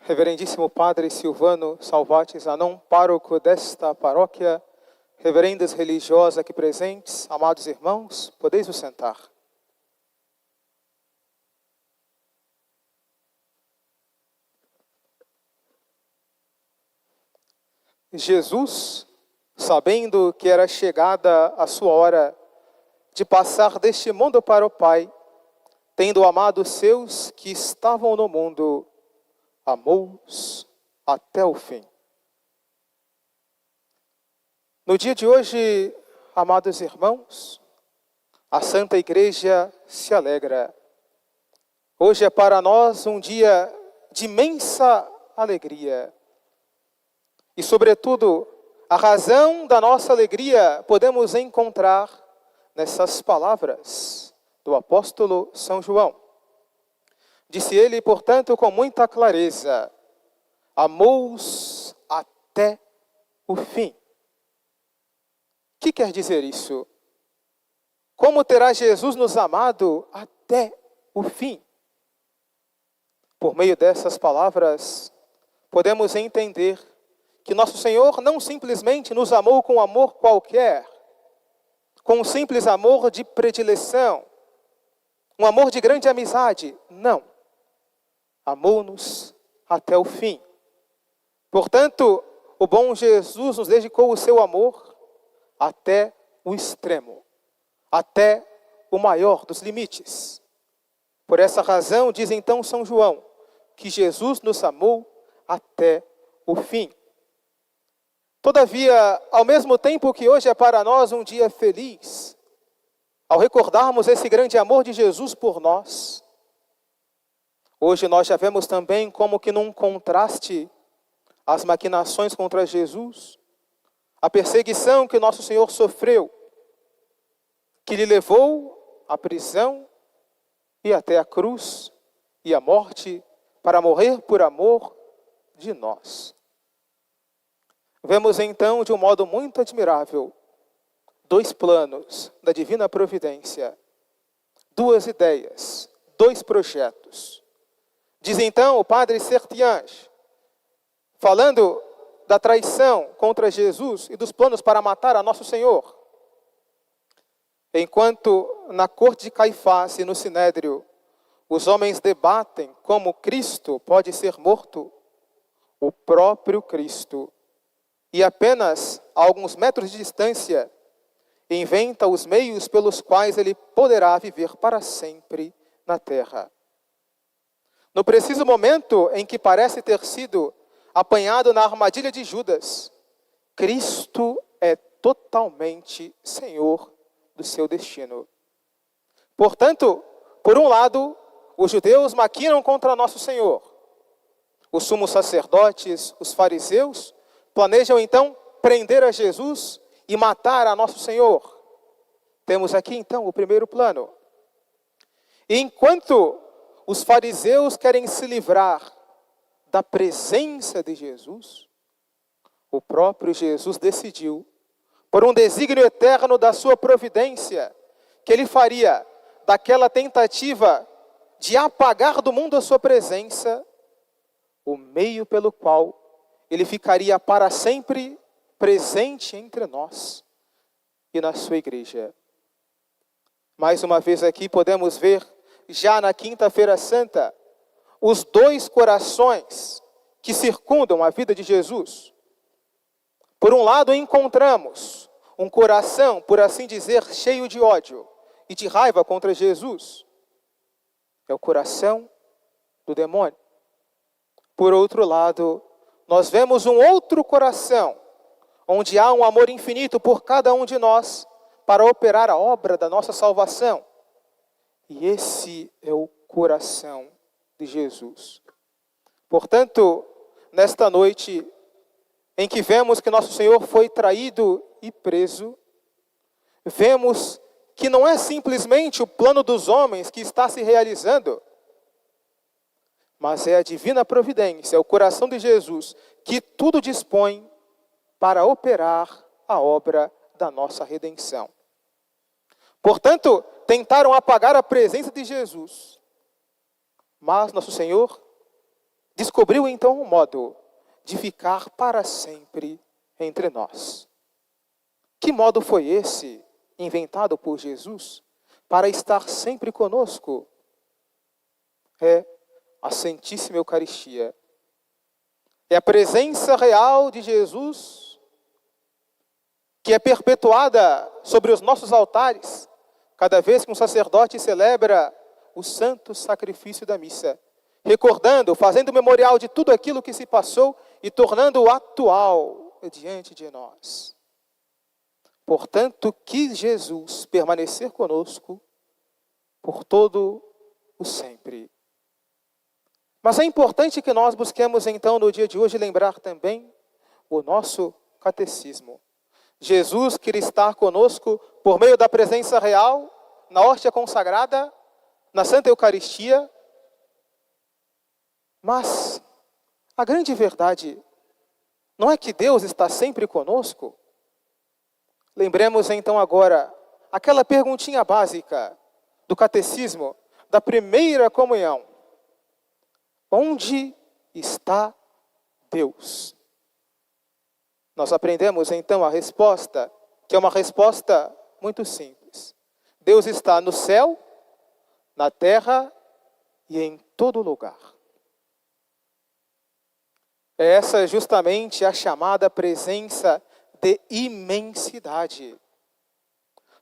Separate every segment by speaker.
Speaker 1: Reverendíssimo Padre Silvano Salvati Zanon, pároco desta paróquia, reverendas religiosas aqui presentes, amados irmãos, podeis vos sentar. Jesus, sabendo que era chegada a sua hora de passar deste mundo para o Pai, tendo amado os seus que estavam no mundo, amou-os até o fim. No dia de hoje, amados irmãos, a Santa Igreja se alegra. Hoje é para nós um dia de imensa alegria. E, sobretudo, a razão da nossa alegria podemos encontrar nessas palavras do apóstolo São João. Disse ele, portanto, com muita clareza: amou-os até o fim. O que quer dizer isso? Como terá Jesus nos amado até o fim? Por meio dessas palavras, podemos entender que nosso Senhor não simplesmente nos amou com amor qualquer, com um simples amor de predileção, um amor de grande amizade. Não. Amou-nos até o fim. Portanto, o bom Jesus nos dedicou o seu amor até o extremo, até o maior dos limites. Por essa razão, diz então São João, que Jesus nos amou até o fim. Todavia, ao mesmo tempo que hoje é para nós um dia feliz, ao recordarmos esse grande amor de Jesus por nós, hoje nós já vemos também como que num contraste as maquinações contra Jesus, a perseguição que nosso Senhor sofreu, que lhe levou à prisão e até a cruz e a morte para morrer por amor de nós. Vemos então, de um modo muito admirável, dois planos da divina providência, duas ideias, dois projetos. Diz então o padre Sertiange, falando da traição contra Jesus e dos planos para matar a nosso Senhor. Enquanto na corte de Caifás e no Sinédrio, os homens debatem como Cristo pode ser morto, o próprio Cristo, e apenas a alguns metros de distância, inventa os meios pelos quais ele poderá viver para sempre na terra. No preciso momento em que parece ter sido apanhado na armadilha de Judas, Cristo é totalmente Senhor do seu destino. Portanto, por um lado, os judeus maquinam contra nosso Senhor. Os sumos sacerdotes, os fariseus, planejam então prender a Jesus e matar a nosso Senhor. Temos aqui então o primeiro plano. E enquanto os fariseus querem se livrar da presença de Jesus, o próprio Jesus decidiu, por um desígnio eterno da sua providência, que ele faria daquela tentativa de apagar do mundo a sua presença, o meio pelo qual ele ficaria para sempre presente entre nós e na sua igreja. Mais uma vez aqui podemos ver, já na Quinta-feira Santa, os dois corações que circundam a vida de Jesus. Por um lado, encontramos um coração, por assim dizer, cheio de ódio e de raiva contra Jesus. É o coração do demônio. Por outro lado, nós vemos um outro coração, onde há um amor infinito por cada um de nós, para operar a obra da nossa salvação. E esse é o coração de Jesus. Portanto, nesta noite, em que vemos que nosso Senhor foi traído e preso, vemos que não é simplesmente o plano dos homens que está se realizando, mas é a divina providência, é o coração de Jesus, que tudo dispõe para operar a obra da nossa redenção. Portanto, tentaram apagar a presença de Jesus, mas nosso Senhor descobriu então um modo de ficar para sempre entre nós. Que modo foi esse inventado por Jesus para estar sempre conosco? É a Santíssima Eucaristia. É a presença real de Jesus que é perpetuada sobre os nossos altares cada vez que um sacerdote celebra o santo sacrifício da missa, recordando, fazendo memorial de tudo aquilo que se passou e tornando-o atual diante de nós. Portanto, quis Jesus permanecer conosco por todo o sempre. Mas é importante que nós busquemos então no dia de hoje lembrar também o nosso catecismo. Jesus quer estar conosco por meio da presença real, na hóstia consagrada, na Santa Eucaristia. Mas a grande verdade não é que Deus está sempre conosco? Lembremos então agora aquela perguntinha básica do catecismo da primeira comunhão. Onde está Deus? Nós aprendemos então a resposta, que é uma resposta muito simples. Deus está no céu, na terra e em todo lugar. Essa é justamente a chamada presença de imensidade.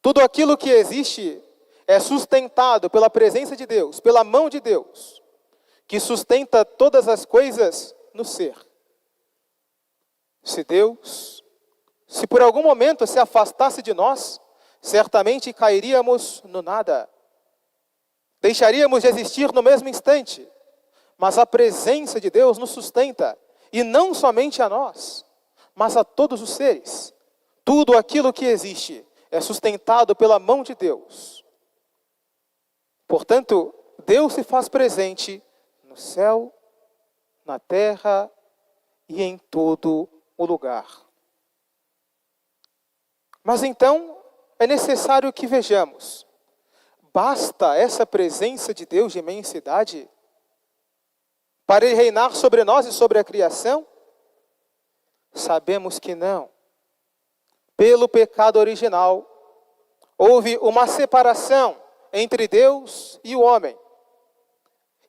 Speaker 1: Tudo aquilo que existe é sustentado pela presença de Deus, pela mão de Deus, que sustenta todas as coisas no ser. Se Deus, se por algum momento se afastasse de nós, certamente cairíamos no nada. Deixaríamos de existir no mesmo instante. Mas a presença de Deus nos sustenta, e não somente a nós, mas a todos os seres. Tudo aquilo que existe é sustentado pela mão de Deus. Portanto, Deus se faz presente no céu, na terra e em todo o lugar. Mas então, é necessário que vejamos, basta essa presença de Deus de imensidade para Ele reinar sobre nós e sobre a criação? Sabemos que não. Pelo pecado original, houve uma separação entre Deus e o homem.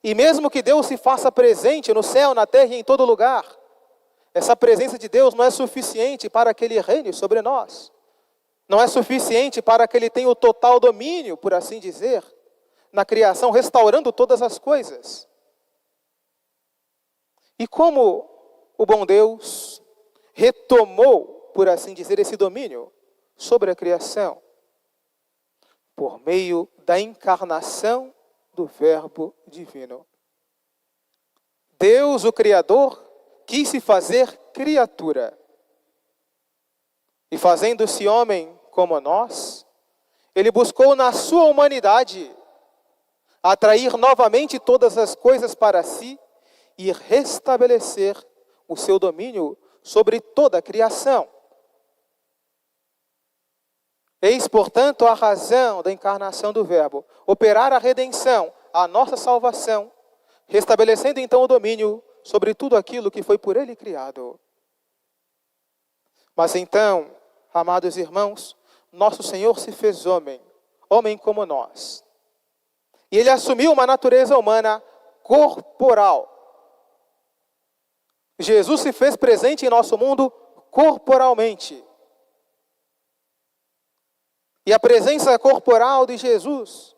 Speaker 1: E mesmo que Deus se faça presente no céu, na terra e em todo lugar, essa presença de Deus não é suficiente para que Ele reine sobre nós. Não é suficiente para que Ele tenha o total domínio, por assim dizer, na criação, restaurando todas as coisas. E como o bom Deus retomou, por assim dizer, esse domínio sobre a criação? Por meio da encarnação do Verbo divino. Deus, o Criador, quis se fazer criatura. E fazendo-se homem como nós, Ele buscou na sua humanidade atrair novamente todas as coisas para si e restabelecer o seu domínio sobre toda a criação. Eis, portanto, a razão da encarnação do Verbo, operar a redenção, a nossa salvação, restabelecendo então o domínio sobre tudo aquilo que foi por Ele criado. Mas então, amados irmãos, nosso Senhor se fez homem, homem como nós. E Ele assumiu uma natureza humana corporal. Jesus se fez presente em nosso mundo corporalmente. E a presença corporal de Jesus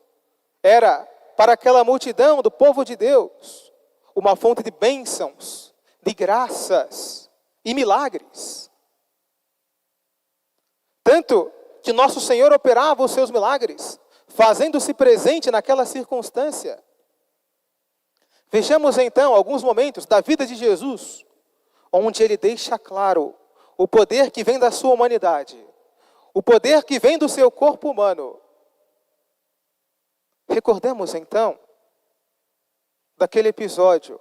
Speaker 1: era, para aquela multidão do povo de Deus, uma fonte de bênçãos, de graças e milagres. Tanto que nosso Senhor operava os seus milagres, fazendo-se presente naquela circunstância. Vejamos então alguns momentos da vida de Jesus, onde Ele deixa claro o poder que vem da sua humanidade, o poder que vem do seu corpo humano. Recordemos então daquele episódio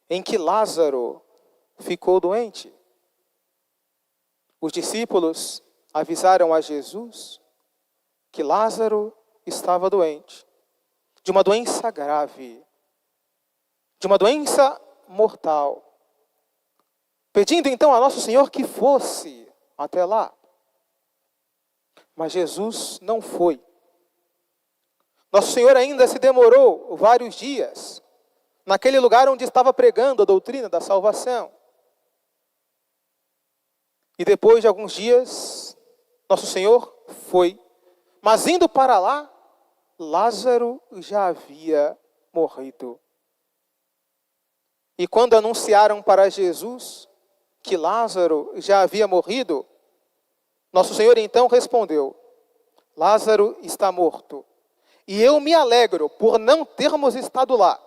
Speaker 1: em que Lázaro ficou doente. Os discípulos avisaram a Jesus que Lázaro estava doente, de uma doença grave, de uma doença mortal, pedindo então a Nosso Senhor que fosse até lá. Mas Jesus não foi. Nosso Senhor ainda se demorou vários dias naquele lugar onde estava pregando a doutrina da salvação. E depois de alguns dias, Nosso Senhor foi. Mas indo para lá, Lázaro já havia morrido. E quando anunciaram para Jesus que Lázaro já havia morrido, Nosso Senhor então respondeu: Lázaro está morto. E eu me alegro por não termos estado lá,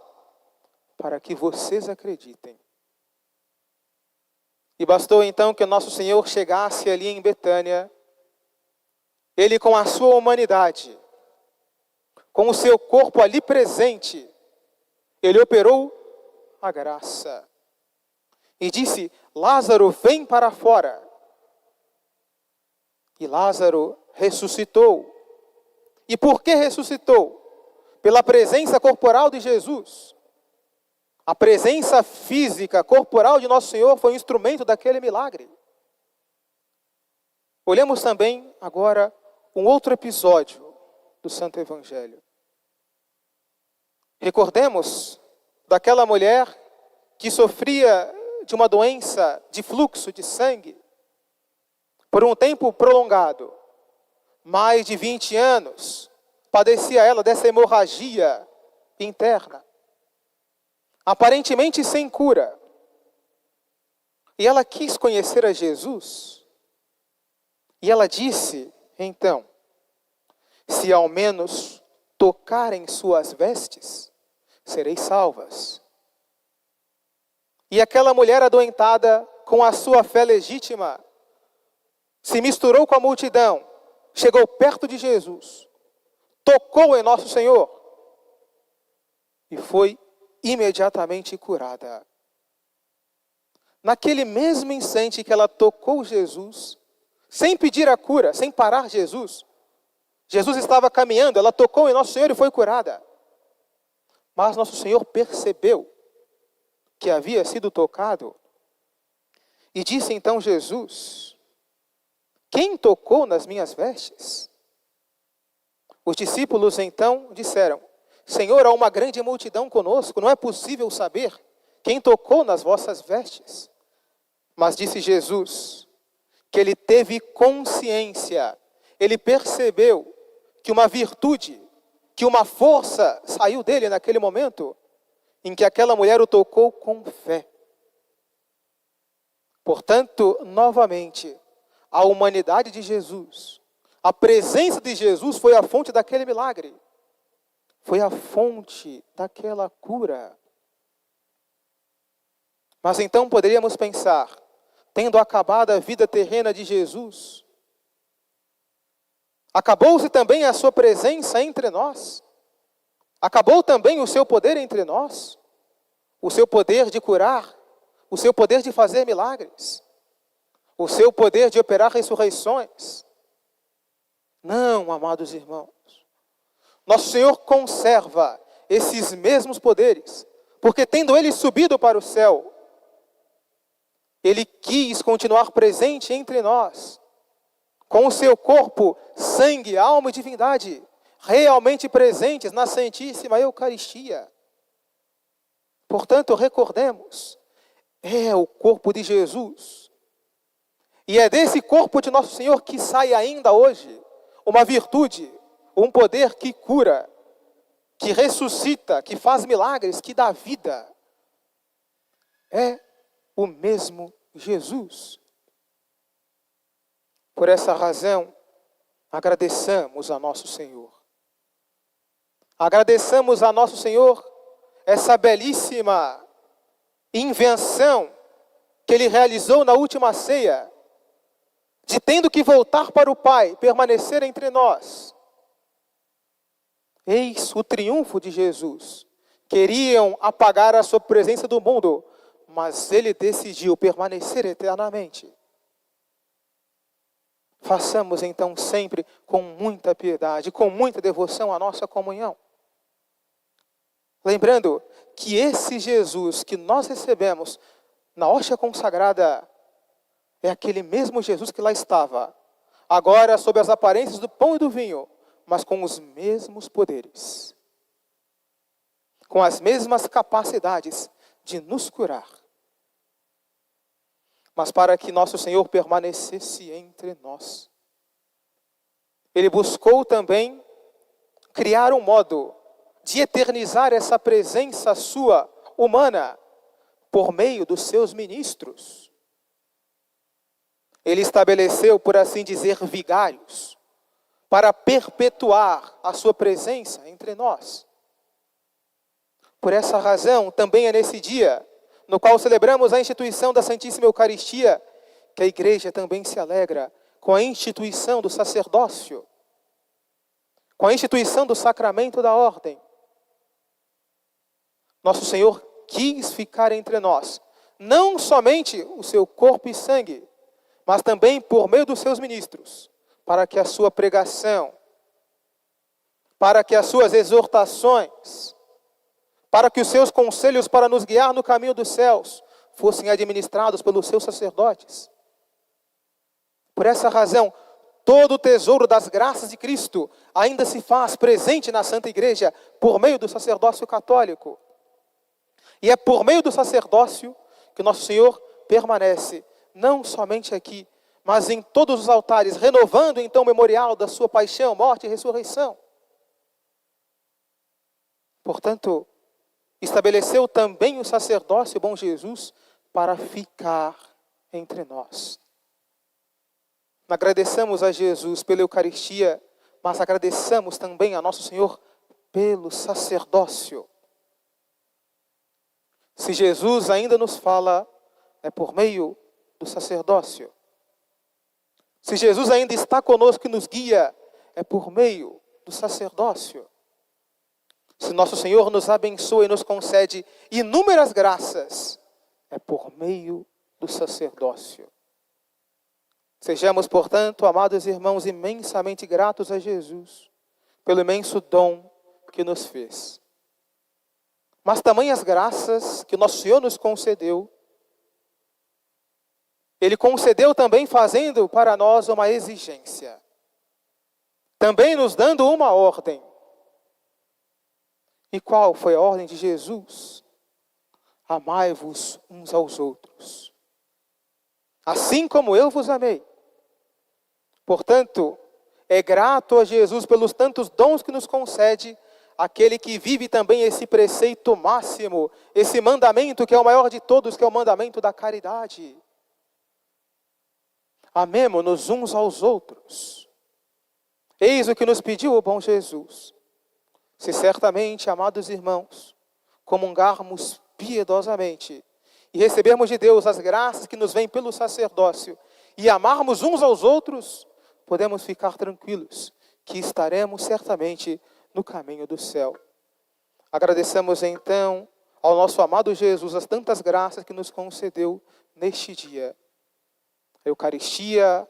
Speaker 1: para que vocês acreditem. E bastou então que Nosso Senhor chegasse ali em Betânia, Ele com a sua humanidade, com o seu corpo ali presente, Ele operou a graça. E disse: Lázaro, vem para fora. E Lázaro ressuscitou. E por que ressuscitou? Pela presença corporal de Jesus. A presença física, corporal de Nosso Senhor foi um instrumento daquele milagre. Olhemos também agora um outro episódio do Santo Evangelho. Recordemos daquela mulher que sofria de uma doença de fluxo de sangue por um tempo prolongado. Mais de 20 anos padecia ela dessa hemorragia interna, aparentemente sem cura. E ela quis conhecer a Jesus. E ela disse, então, se ao menos tocar em suas vestes, sereis salvas. E aquela mulher adoentada, com a sua fé legítima, se misturou com a multidão, chegou perto de Jesus, tocou em Nosso Senhor e foi imediatamente curada. Naquele mesmo instante que ela tocou Jesus, sem pedir a cura, sem parar Jesus estava caminhando, ela tocou em Nosso Senhor e foi curada. Mas Nosso Senhor percebeu que havia sido tocado e disse então Jesus: quem tocou nas minhas vestes? Os discípulos então disseram: Senhor, há uma grande multidão conosco, não é possível saber quem tocou nas vossas vestes. Mas disse Jesus que ele teve consciência, ele percebeu que uma virtude, que uma força saiu dele naquele momento em que aquela mulher o tocou com fé. Portanto, novamente, a humanidade de Jesus, a presença de Jesus foi a fonte daquele milagre. Foi a fonte daquela cura. Mas então poderíamos pensar, tendo acabado a vida terrena de Jesus, acabou-se também a sua presença entre nós? Acabou também o seu poder entre nós? O seu poder de curar? O seu poder de fazer milagres? O seu poder de operar ressurreições? Não, amados irmãos. Nosso Senhor conserva esses mesmos poderes, porque tendo Ele subido para o céu, Ele quis continuar presente entre nós, com o seu corpo, sangue, alma e divindade, realmente presentes na Santíssima Eucaristia. Portanto, recordemos, é o corpo de Jesus. E é desse corpo de Nosso Senhor que sai ainda hoje uma virtude, um poder que cura, que ressuscita, que faz milagres, que dá vida. É o mesmo Jesus. Por essa razão, agradeçamos a Nosso Senhor. Agradeçamos a Nosso Senhor essa belíssima invenção que Ele realizou na última ceia, de tendo que voltar para o Pai, permanecer entre nós. Eis o triunfo de Jesus. Queriam apagar a sua presença do mundo, mas Ele decidiu permanecer eternamente. Façamos então sempre com muita piedade, com muita devoção a nossa comunhão. Lembrando que esse Jesus que nós recebemos na hóstia consagrada é aquele mesmo Jesus que lá estava, agora sob as aparências do pão e do vinho, mas com os mesmos poderes, com as mesmas capacidades de nos curar. Mas para que nosso Senhor permanecesse entre nós, Ele buscou também criar um modo de eternizar essa presença sua humana por meio dos seus ministros. Ele estabeleceu, por assim dizer, vigários para perpetuar a sua presença entre nós. Por essa razão, também é nesse dia, no qual celebramos a instituição da Santíssima Eucaristia, que a Igreja também se alegra com a instituição do sacerdócio, com a instituição do sacramento da ordem. Nosso Senhor quis ficar entre nós, não somente o seu corpo e sangue, mas também por meio dos seus ministros, para que a sua pregação, para que as suas exortações, para que os seus conselhos para nos guiar no caminho dos céus fossem administrados pelos seus sacerdotes. Por essa razão, todo o tesouro das graças de Cristo ainda se faz presente na Santa Igreja por meio do sacerdócio católico. E é por meio do sacerdócio que nosso Senhor permanece, não somente aqui, mas em todos os altares, renovando então o memorial da sua paixão, morte e ressurreição. Portanto, estabeleceu também o sacerdócio, bom Jesus, para ficar entre nós. Agradecemos a Jesus pela Eucaristia, mas agradecemos também a nosso Senhor pelo sacerdócio. Se Jesus ainda nos fala, é por meio do sacerdócio. Se Jesus ainda está conosco e nos guia, é por meio do sacerdócio. Se nosso Senhor nos abençoa e nos concede inúmeras graças, é por meio do sacerdócio. Sejamos, portanto, amados irmãos, imensamente gratos a Jesus pelo imenso dom que nos fez. Mas tamanhas graças que nosso Senhor nos concedeu, Ele concedeu também fazendo para nós uma exigência, também nos dando uma ordem. E qual foi a ordem de Jesus? Amai-vos uns aos outros, assim como eu vos amei. Portanto, é grato a Jesus pelos tantos dons que nos concede, aquele que vive também esse preceito máximo, esse mandamento que é o maior de todos, que é o mandamento da caridade. Amemo-nos uns aos outros. Eis o que nos pediu o bom Jesus. Se certamente, amados irmãos, comungarmos piedosamente e recebermos de Deus as graças que nos vêm pelo sacerdócio e amarmos uns aos outros, podemos ficar tranquilos que estaremos certamente no caminho do céu. Agradecemos então ao nosso amado Jesus as tantas graças que nos concedeu neste dia. A Eucaristia,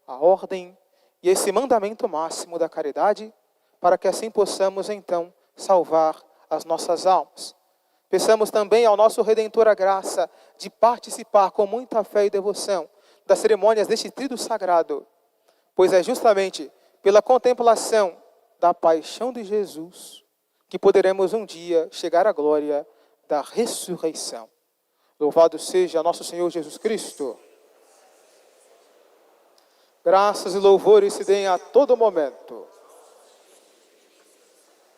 Speaker 1: a ordem e esse mandamento máximo da caridade, para que assim possamos então salvar as nossas almas. Peçamos também ao nosso Redentor a graça de participar com muita fé e devoção das cerimônias deste tríduo sagrado, pois é justamente pela contemplação da paixão de Jesus que poderemos um dia chegar à glória da ressurreição. Louvado seja nosso Senhor Jesus Cristo. Graças e louvores se deem a todo momento